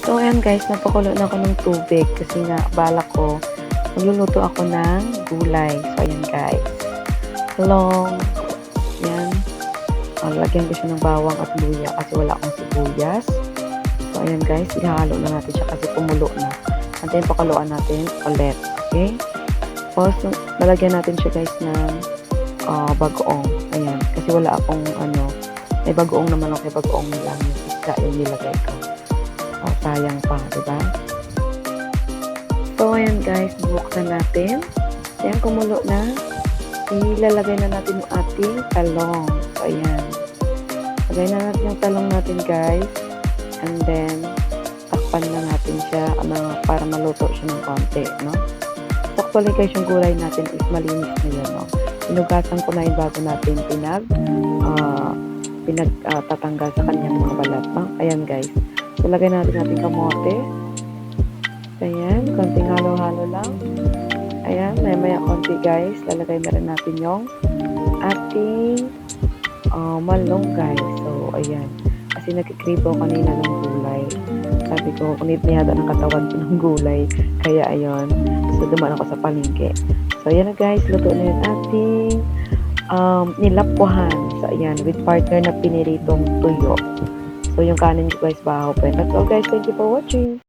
So, ayan guys, napakulo na ako ng tubig kasi nga balak ko, magluluto ako ng gulay. So, ayan guys. Long, yan. Lagyan ko siya ng bawang at luya kasi wala akong sibuyas. So, ayan guys, ihalo na natin siya kasi kumulo na. Antayin pakuluan natin ulit. Okay? Tapos, lalagyan natin siya guys ng bagoong. Ayan. Kasi wala akong may bagoong naman ako. Bagoong lang yung isda yung nilagay ko. Sayang pa, diba? So, ayan guys, buksan natin. Ayan, kumulo na. Ilalagay na natin yung ating talong. So, ayan. Lagay na natin yung talong natin guys. And then, takpan na natin siya para maluto siya ng konti, no? So, actually guys, yung gulay natin is malinis na yun, no? Inugasan ko na yun bago natin tatanggal sa kanyang mga balat, no? Ayan guys. So, lagay natin ating kamote. Ayan, konting halo-halo lang. Ayan, maya-maya konti guys. Lalagay na rin natin yung ating malunggay. So, ayan. Kasi nagkikrave ako kanina ng gulay. Sabi ko, kunit niya yata ng katawan ko ng gulay. Kaya, ayun. So, dumaan ako sa palengke. So, ayan na guys. Luto na yung ating nilapwahan. So, ayan. With partner na piniritong tuyo. So, yung kanin ko guys, baho pa. That's all guys. Thank you for watching.